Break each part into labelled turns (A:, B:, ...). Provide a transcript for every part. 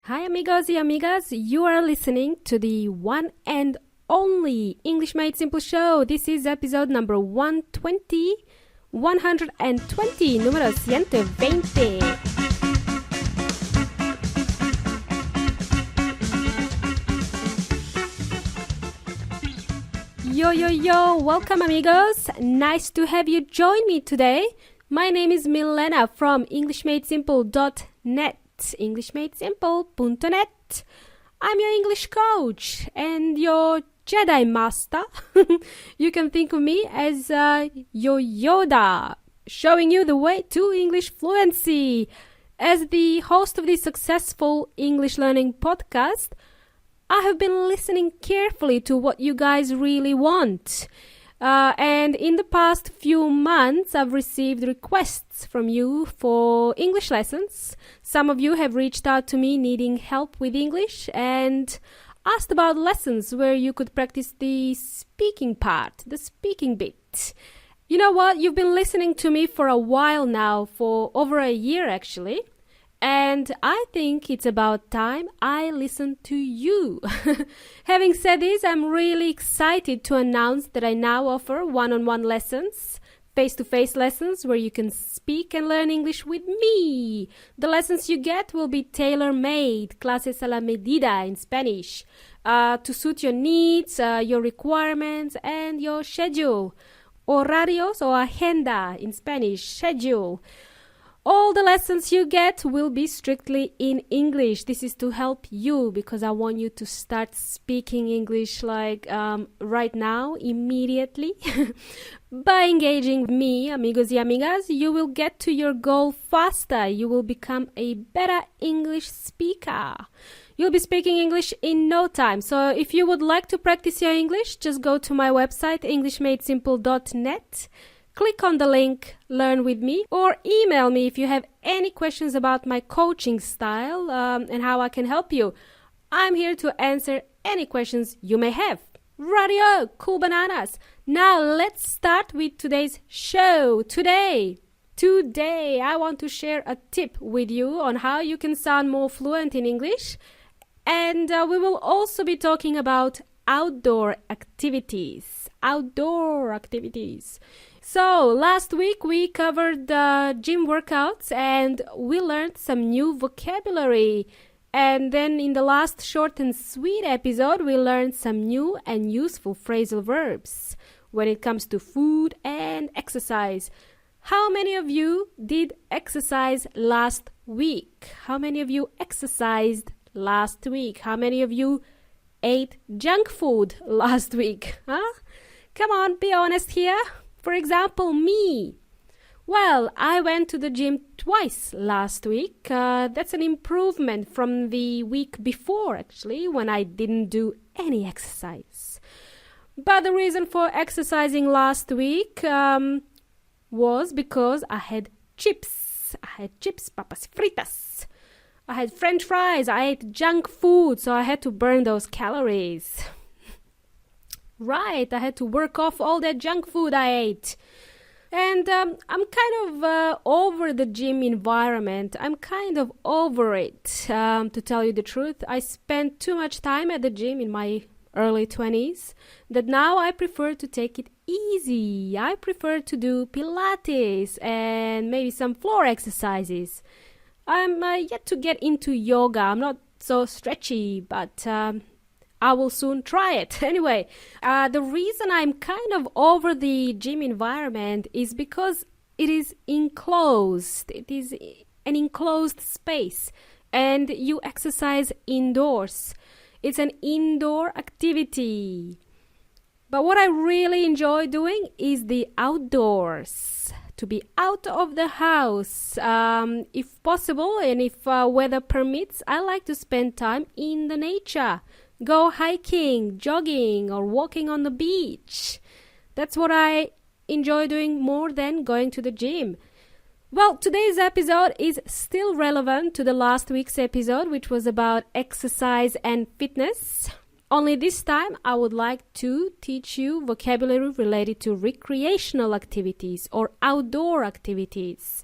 A: Hi amigos y amigas, you are listening to the one and only English Made Simple show. This is episode number 120, número 120. Yo, welcome amigos. Nice to have you join me today. My name is Milena from EnglishMadeSimple.net. EnglishMadeSimple.net. I'm your English coach and your Jedi Master. You can think of me as your Yoda, showing you the way to English fluency. As the host of this successful English learning podcast, I have been listening carefully to what you guys really want. And in the past few months, I've received requests from you for English lessons. Some of you have reached out to me needing help with English and asked about lessons where you could practice the speaking part, the speaking bit. You know what? You've been listening to me for a while now, for over a year actually. And I think it's about time I listen to you. Having said this, I'm really excited to announce that I now offer one-on-one lessons, face-to-face lessons where you can speak and learn English with me. The lessons you get will be tailor-made, clases a la medida in Spanish, to suit your needs, your requirements, and your schedule. Horarios or agenda in Spanish, schedule. All the lessons you get will be strictly in English. This is to help you because I want you to start speaking English right now, immediately. By engaging with me, amigos y amigas, you will get to your goal faster. You will become a better English speaker. You'll be speaking English in no time. So if you would like to practice your English, just go to my website, EnglishMadeSimple.net. Click on the link, learn with me, or email me if you have any questions about my coaching style and how I can help you. I'm here to answer any questions you may have. Radio, cool bananas. Now let's start with today's show. Today, I want to share a tip with you on how you can sound more fluent in English. And we will also be talking about outdoor activities. So, last week we covered gym workouts and we learned some new vocabulary. And then in the last short and sweet episode, we learned some new and useful phrasal verbs when it comes to food and exercise. How many of you did exercise last week? How many of you exercised last week? How many of you ate junk food last week? Huh? Come on, be honest here. For example, me. Well, I went to the gym twice last week. That's an improvement from the week before, actually, when I didn't do any exercise. But the reason for exercising last week was because I had chips. Papas fritas. I had French fries. I ate junk food, so I had to burn those calories. Right, I had to work off all that junk food I ate. And I'm kind of over the gym environment. I'm kind of over it, to tell you the truth. I spent too much time at the gym in my early 20s that now I prefer to take it easy. I prefer to do Pilates and maybe some floor exercises. I'm yet to get into yoga. I'm not so stretchy, but I will soon try it. Anyway, the reason I'm kind of over the gym environment is because it is enclosed. It is an enclosed space and you exercise indoors. It's an indoor activity. But what I really enjoy doing is the outdoors. To be out of the house. If possible and if weather permits, I like to spend time in the nature. Go hiking, jogging, or walking on the beach. That's what I enjoy doing more than going to the gym. Well, today's episode is still relevant to the last week's episode, which was about exercise and fitness. Only this time, I would like to teach you vocabulary related to recreational activities or outdoor activities.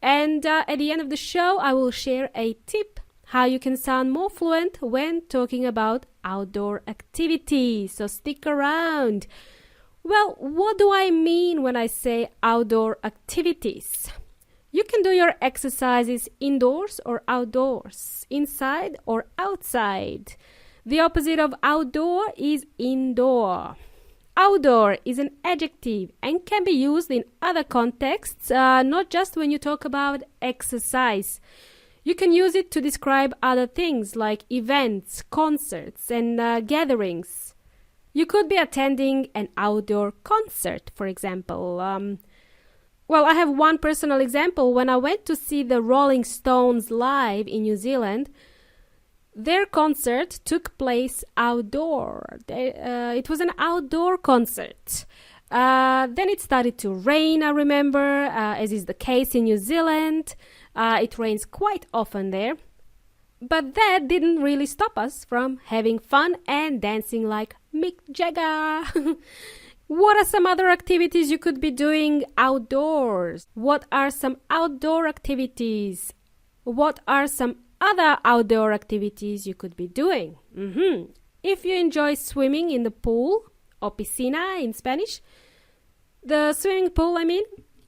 A: And at the end of the show, I will share a tip how you can sound more fluent when talking about outdoor activities. So stick around. Well, what do I mean when I say outdoor activities? You can do your exercises indoors or outdoors, inside or outside. The opposite of outdoor is indoor. Outdoor is an adjective and can be used in other contexts, not just when you talk about exercise. You can use it to describe other things like events, concerts, and gatherings. You could be attending an outdoor concert, for example. Well, I have one personal example. When I went to see the Rolling Stones live in New Zealand, their concert took place outdoor. It was an outdoor concert. Then it started to rain, I remember, as is the case in New Zealand. It rains quite often there. But that didn't really stop us from having fun and dancing like Mick Jagger. What are some other activities you could be doing outdoors? What are some outdoor activities? What are some other outdoor activities you could be doing? If you enjoy swimming in the pool, or piscina in Spanish, the swimming pool,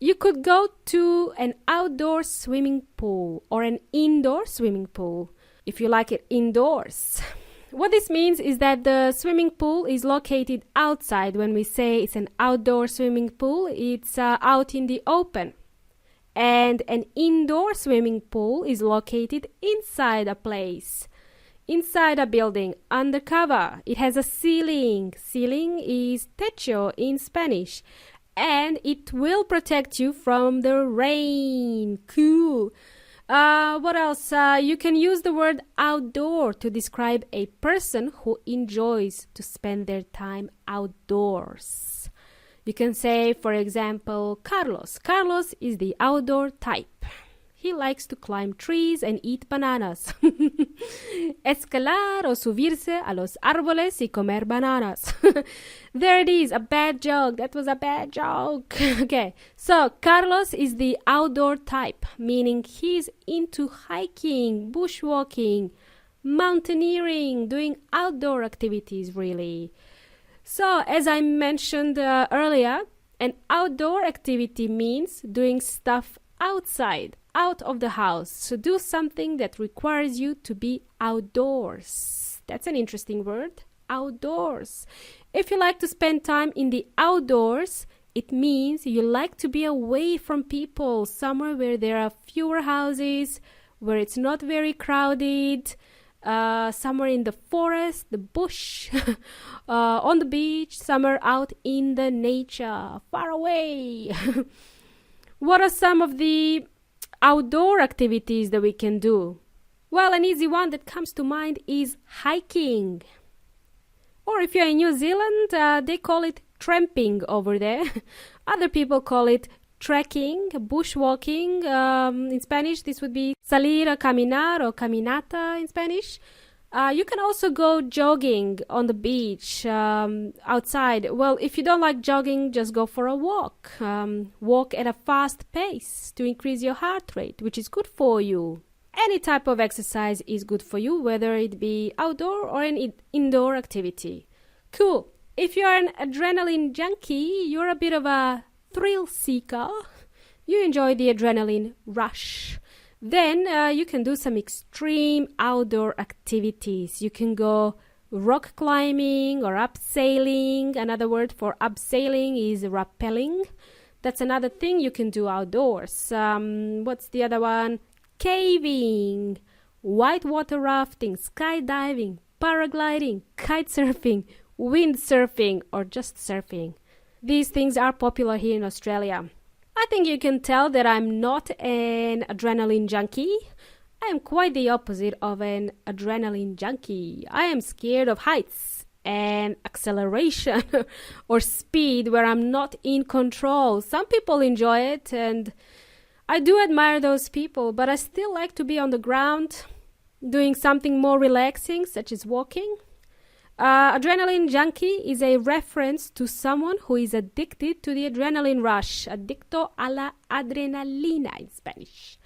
A: you could go to an outdoor swimming pool or an indoor swimming pool if you like it indoors. What this means is that the swimming pool is located outside. When we say it's an outdoor swimming pool, it's out in the open. And an indoor swimming pool is located inside a place, inside a building, undercover. It has a ceiling. Ceiling is techo in Spanish. And it will protect you from the rain. Cool. What else? You can use the word outdoor to describe a person who enjoys to spend their time outdoors. You can say, for example, Carlos. Carlos is the outdoor type. He likes to climb trees and eat bananas. Escalar o subirse a los árboles y comer bananas. There it is, a bad joke. That was a bad joke. Okay, so Carlos is the outdoor type, meaning he's into hiking, bushwalking, mountaineering, doing outdoor activities, really. So, as I mentioned earlier, an outdoor activity means doing stuff outside, out of the house. So do something that requires you to be outdoors. That's an interesting word, outdoors. If you like to spend time in the outdoors, it means you like to be away from people, somewhere where there are fewer houses, where it's not very crowded, somewhere in the forest, the bush, on the beach, somewhere out in the nature, far away. What are some of the outdoor activities that we can do? Well, an easy one that comes to mind is hiking. Or if you're in New Zealand, they call it tramping over there. Other people call it trekking, bushwalking. In Spanish, this would be salir a caminar or caminata in Spanish. You can also go jogging on the beach, outside. Well, if you don't like jogging, just go for a walk. Walk at a fast pace to increase your heart rate, which is good for you. Any type of exercise is good for you, whether it be outdoor or an indoor activity. Cool. If you're an adrenaline junkie, you're a bit of a thrill seeker. You enjoy the adrenaline rush. Then you can do some extreme outdoor activities. You can go rock climbing or abseiling. Another word for abseiling is rappelling. That's another thing you can do outdoors. What's the other one? Caving, whitewater rafting, skydiving, paragliding, kite surfing, windsurfing, or just surfing. These things are popular here in Australia. I think you can tell that I'm not an adrenaline junkie. I am quite the opposite of an adrenaline junkie. I am scared of heights and acceleration or speed where I'm not in control. Some people enjoy it, and I do admire those people, but I still like to be on the ground, doing something more relaxing, such as walking. Adrenaline junkie is a reference to someone who is addicted to the adrenaline rush, adicto a la adrenalina in Spanish.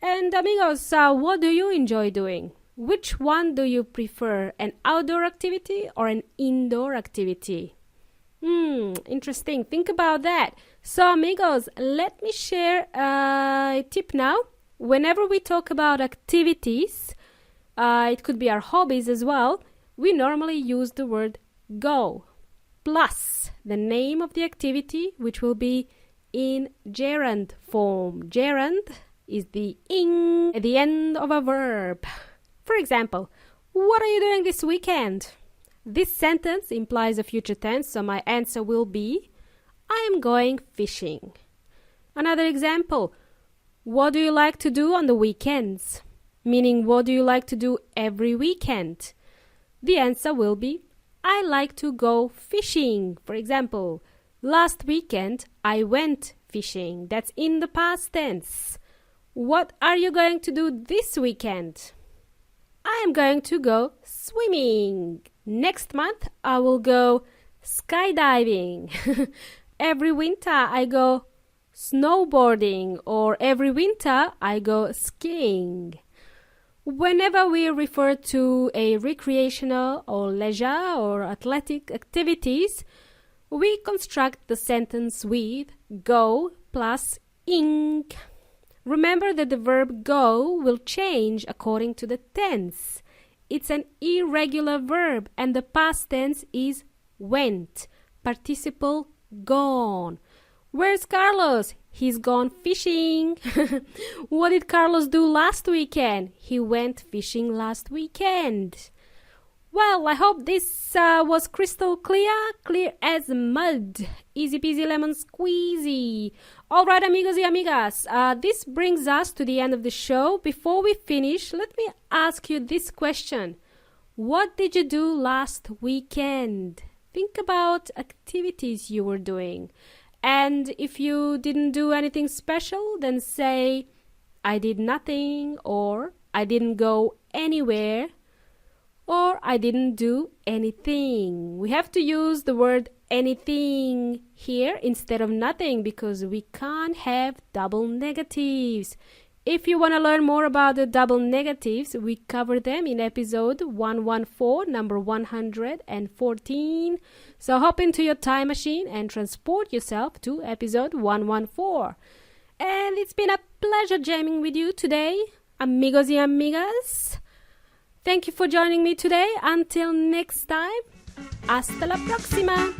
A: And amigos, what do you enjoy doing? Which one do you prefer, an outdoor activity or an indoor activity? Interesting. Think about that. So, amigos, let me share a tip now. Whenever we talk about activities, it could be our hobbies as well, we normally use the word go plus the name of the activity, which will be in gerund form. Gerund is the ing at the end of a verb. For example, what are you doing this weekend? This sentence implies a future tense, so my answer will be, I am going fishing. Another example, what do you like to do on the weekends? Meaning, what do you like to do every weekend? The answer will be, I like to go fishing. For example, last weekend I went fishing. That's in the past tense. What are you going to do this weekend? I am going to go swimming. Next month I will go skydiving. Every winter I go snowboarding, or every winter I go skiing. Whenever we refer to a recreational or leisure or athletic activities, we construct the sentence with go plus ing. Remember that the verb go will change according to the tense. It's an irregular verb and the past tense is went, participle gone. Where's Carlos? He's gone fishing. What did Carlos do last weekend? He went fishing last weekend. Well, I hope this was crystal clear as mud. Easy peasy lemon squeezy. All right, amigos y amigas, this brings us to the end of the show. Before we finish, let me ask you this question. What did you do last weekend? Think about activities you were doing. And if you didn't do anything special, then say, I did nothing, or I didn't go anywhere, or I didn't do anything. We have to use the word anything here instead of nothing because we can't have double negatives. If you want to learn more about the double negatives, we cover them in episode 114, number 114. So hop into your time machine and transport yourself to episode 114. And it's been a pleasure jamming with you today, amigos y amigas. Thank you for joining me today. Until next time, hasta la próxima.